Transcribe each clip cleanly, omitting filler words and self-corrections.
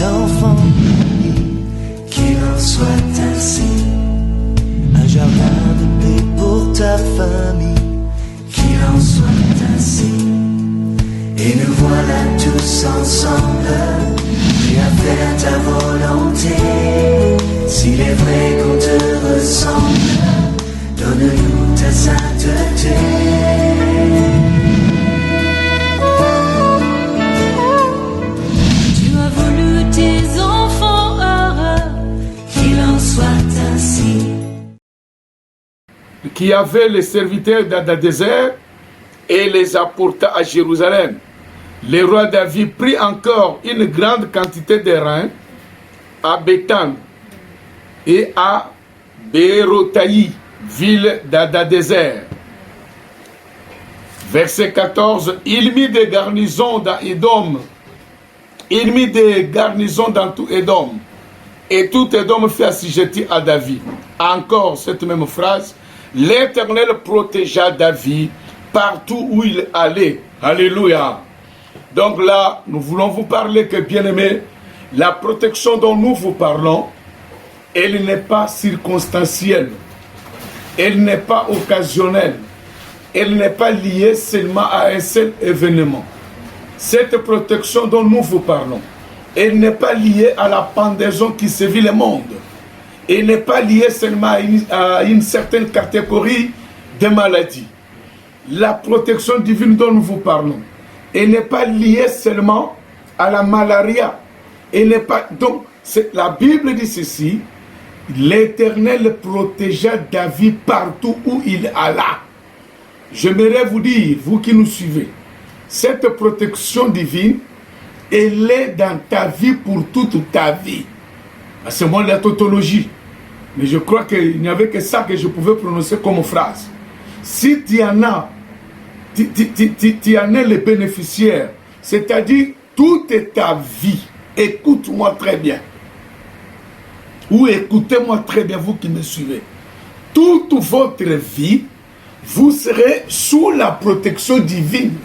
enfants, qu'il en soit ainsi. Un jardin de paix pour ta famille, qu'il en soit ainsi. Et nous voilà tous ensemble, prêts à faire ta volonté. S'il est vrai qu'on te ressemble, donne-nous ta sainteté. Tu as voulu tes enfants heureux, qu'il en soit ainsi. Qui avait les serviteurs d'Hadadézer et les apporta à Jérusalem. Le roi David prit encore une grande quantité de reins à Béthane et à Bérotaï, ville d'Hadadézer. Verset 14, il mit des garnisons dans Édom. Il mit des garnisons dans tout Édom. Et tout Édom fit assujetti à David. Encore cette même phrase, l'Éternel protégea David partout où il allait. Alléluia. Donc là, nous voulons vous parler que, bien-aimés, la protection dont nous vous parlons, elle n'est pas circonstancielle. Elle n'est pas occasionnelle. Elle n'est pas liée seulement à un seul événement. Cette protection dont nous vous parlons, elle n'est pas liée à la pendaison qui sévit le monde. Elle n'est pas liée seulement à une certaine catégorie de maladies. La protection divine dont nous vous parlons, elle n'est pas liée seulement à la malaria. Elle n'est pas... Donc, la Bible dit ceci, l'Éternel protégea David partout où il alla. J'aimerais vous dire, vous qui nous suivez, cette protection divine, elle est dans ta vie pour toute ta vie. C'est moi la tautologie. Mais je crois qu'il n'y avait que ça que je pouvais prononcer comme phrase. Si tu en as, tu en es le bénéficiaire, c'est-à-dire toute ta vie, écoute-moi très bien. Ou écoutez-moi très bien, vous qui me suivez. Toute votre vie, vous serez sous la protection divine.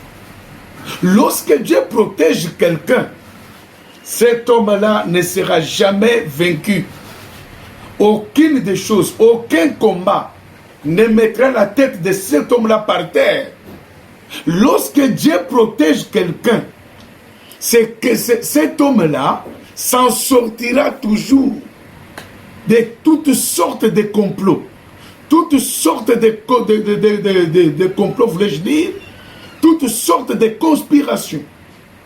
Lorsque Dieu protège quelqu'un, cet homme-là ne sera jamais vaincu. Aucune des choses, aucun combat ne mettra la tête de cet homme-là par terre. Lorsque Dieu protège quelqu'un, c'est que cet homme-là s'en sortira toujours de toutes sortes de complots. Toutes sortes de complots, voulais-je dire, toutes sortes de conspirations.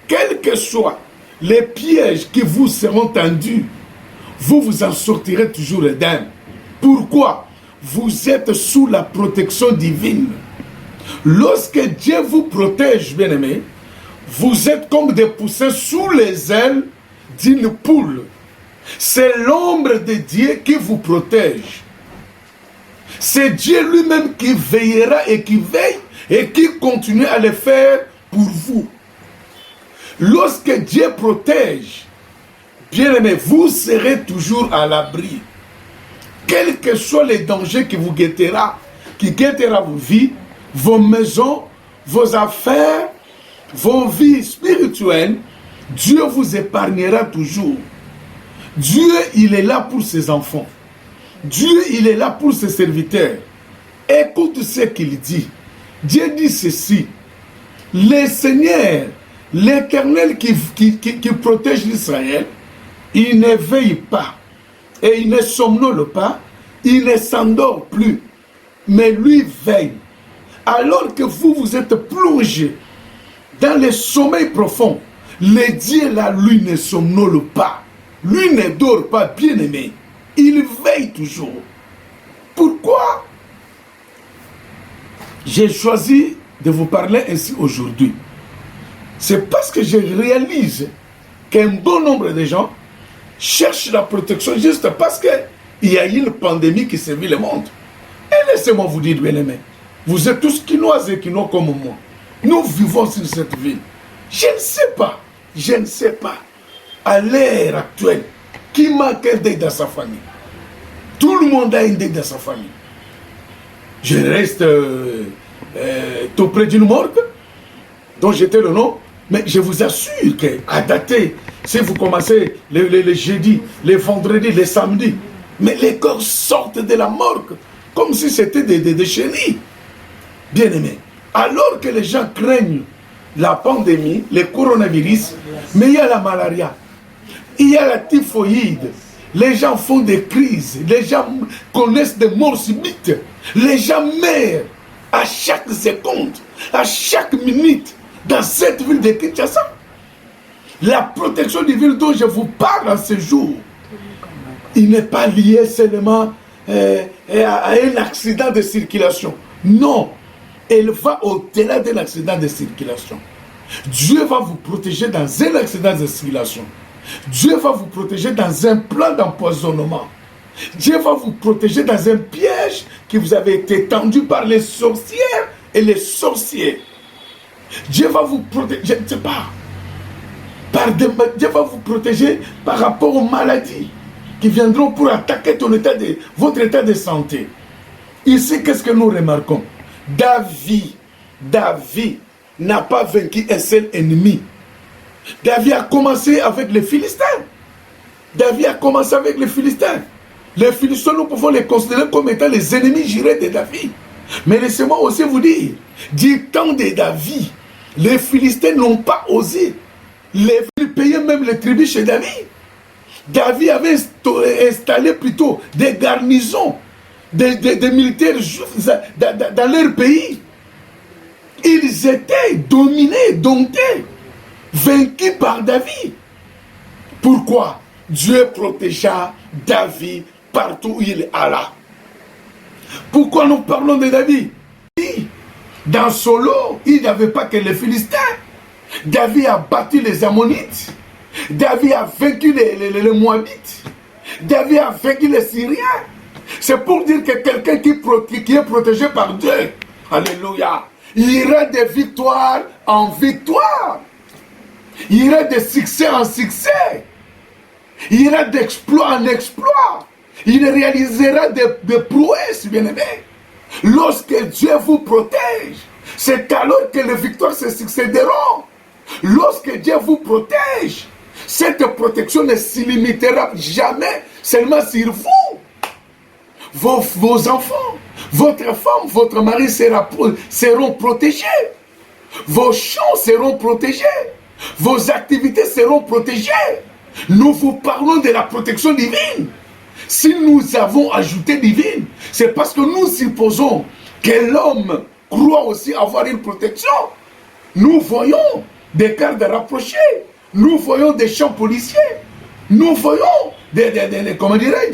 Quels que soient les pièges qui vous seront tendus, vous vous en sortirez toujours indemne. Pourquoi? Vous êtes sous la protection divine. Lorsque Dieu vous protège, bien-aimés, vous êtes comme des poussins sous les ailes d'une poule. C'est l'ombre de Dieu qui vous protège. C'est Dieu lui-même qui veillera et qui veille et qui continue à le faire pour vous. Lorsque Dieu protège, bien-aimés, vous serez toujours à l'abri. Quels que soient les dangers qui vous guettera vos vies, vos maisons, vos affaires, vos vies spirituelles, Dieu vous épargnera toujours. Dieu, il est là pour ses enfants. Dieu, il est là pour ses serviteurs. Écoute ce qu'il dit. Dieu dit ceci. Le Seigneur, l'Éternel qui protège l'Israël, il ne veille pas et il ne somnole pas, il ne s'endort plus, mais lui veille. Alors que vous êtes plongé dans le sommeil profond, le Dieu là, lui ne somnole pas, lui ne dort pas, bien-aimé, il veille toujours. Pourquoi j'ai choisi de vous parler ainsi aujourd'hui? C'est parce que je réalise qu'un bon nombre de gens cherchent la protection juste parce qu'il y a une pandémie qui sévit le monde. Et laissez-moi vous dire, bien-aimés, vous êtes tous quinois et quinois comme moi. Nous vivons sur cette ville. Je ne sais pas, à l'ère actuelle, qui manque un deuil dans sa famille. Tout le monde a un deuil dans sa famille. Je reste tout près d'une morgue, dont j'étais le nom, mais je vous assure qu'à dater Si vous commencez les jeudis, les vendredis, les samedis, mais les corps sortent de la morgue comme si c'était des chenilles. Bien-aimés, alors que les gens craignent la pandémie, le coronavirus, mais il y a la malaria, il y a la typhoïde, les gens font des crises, les gens connaissent des morts subites, les gens meurent à chaque seconde, à chaque minute dans cette ville de Kinshasa. La protection divine dont je vous parle en ce jour, il n'est pas lié seulement à un accident de circulation. Non, elle va au-delà d'un accident de circulation. Dieu va vous protéger dans un accident de circulation. Dieu va vous protéger dans un plan d'empoisonnement. Dieu va vous protéger dans un piège qui vous avait été tendu par les sorcières et les sorciers. Dieu va vous protéger, je ne sais pas, Dieu va vous protéger par rapport aux maladies qui viendront pour attaquer votre état de santé. Ici, qu'est-ce que nous remarquons? David n'a pas vaincu un seul ennemi. David a commencé avec les Philistins. David a commencé avec les Philistins. Les Philistins, nous pouvons les considérer comme étant les ennemis jurés de David. Mais laissez-moi aussi vous dire, du temps de David, les Philistins n'ont pas osé payer même les tribus chez David. David avait installé plutôt des garnisons, des militaires juifs dans leur pays. Ils étaient dominés, domptés, vaincus par David. Pourquoi? Dieu protégea David partout où il alla. Pourquoi nous parlons de David? Dans Solo, il n'y avait pas que les Philistins. David a battu les Ammonites. David a vaincu les Moabites. David a vaincu les Syriens. C'est pour dire que quelqu'un qui est protégé par Dieu, alléluia, il ira de victoire en victoire. Il ira de succès en succès. Il ira d'exploit en exploit. Il réalisera des prouesses, bien-aimés. Lorsque Dieu vous protège, c'est alors que les victoires se succéderont. Lorsque Dieu vous protège, cette protection ne se limitera jamais seulement sur vous. Vos enfants, votre femme, votre mari seront protégés. Vos champs seront protégés. Vos activités seront protégées. Nous vous parlons de la protection divine. Si nous avons ajouté divine, c'est parce que nous supposons que l'homme croit aussi avoir une protection. Nous voyons des gardes rapprochés. Nous voyons des champs policiers. Nous voyons des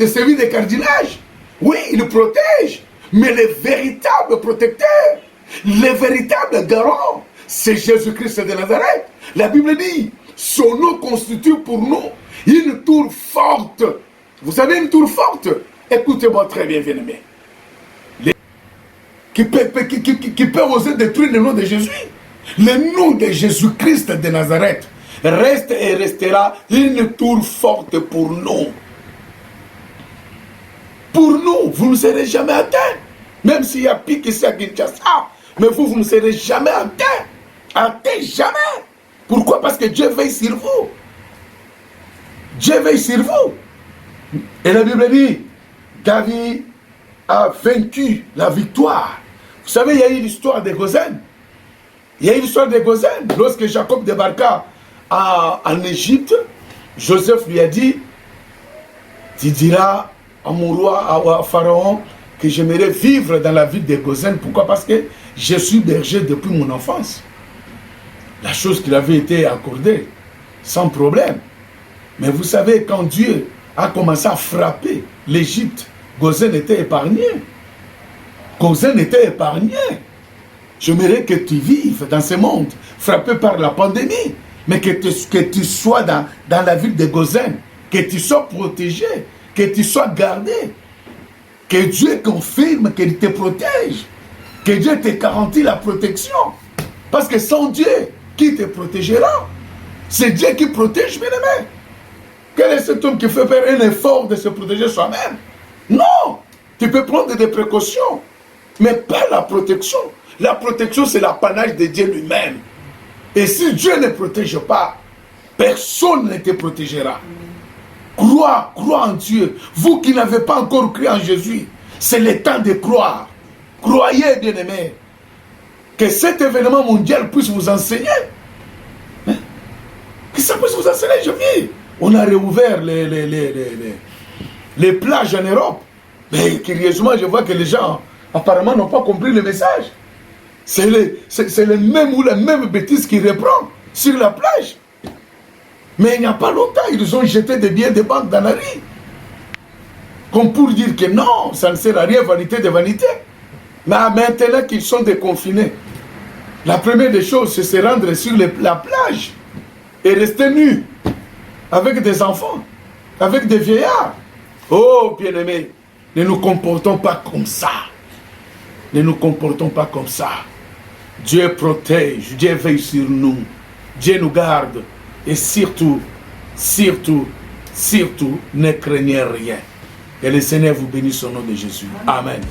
services de cardinage. Oui, ils protègent. Mais les véritables protecteurs, les véritables garants, c'est Jésus-Christ de Nazareth. La Bible dit, son nom constitue pour nous une tour forte. Vous savez une tour forte? Écoutez-moi très bien, bien-aimés. Qui peut oser détruire le nom de Jésus? Le nom de Jésus-Christ de Nazareth reste et restera une tour forte pour nous. Pour nous, vous ne serez jamais atteints. Même s'il y a pire que ça, mais vous ne serez jamais atteints. Atteints jamais. Pourquoi? Parce que Dieu veille sur vous. Dieu veille sur vous. Et la Bible dit, David a vaincu la victoire. Vous savez, il y a eu l'histoire de Gozen. Il y a eu l'histoire de Gozen. Lorsque Jacob débarqua en Égypte, Joseph lui a dit, tu diras à mon roi, à Pharaon, que j'aimerais vivre dans la ville de Gozen. Pourquoi? Parce que je suis berger depuis mon enfance. La chose qui avait été accordée, sans problème. Mais vous savez, quand Dieu a commencé à frapper l'Égypte, Gozen était épargné. Gozen était épargné. J'aimerais que tu vives dans ce monde, frappé par la pandémie, mais que tu sois dans la ville de Gozen, que tu sois protégé, que tu sois gardé, que Dieu confirme qu'il te protège, que Dieu te garantit la protection. Parce que sans Dieu, qui te protégera? C'est Dieu qui protège, bien aimé. Quel est cet homme qui fait faire un effort de se protéger soi-même? Non! Tu peux prendre des précautions, mais pas la protection. La protection, c'est l'apanage de Dieu lui-même. Et si Dieu ne protège pas, personne ne te protégera. Crois en Dieu. Vous qui n'avez pas encore cru en Jésus, c'est le temps de croire. Croyez, bien-aimés, que cet événement mondial puisse vous enseigner. Hein? Que ça puisse vous enseigner. Je viens. On a réouvert les plages en Europe. Mais curieusement, je vois que les gens, apparemment, n'ont pas compris le message. C'est le même ou la même bêtise qui reprend sur la plage. Mais il n'y a pas longtemps, ils ont jeté des billets de banque dans la rue. Comme pour dire que non, ça ne sert à rien, vanité de vanité. Mais maintenant qu'ils sont déconfinés, la première des choses, c'est se rendre sur la plage et rester nu, avec des enfants, avec des vieillards. Oh, bien-aimés, ne nous comportons pas comme ça. Ne nous comportons pas comme ça. Dieu protège, Dieu veille sur nous, Dieu nous garde. Et surtout, ne craignez rien. Que le Seigneur vous bénisse au nom de Jésus. Amen.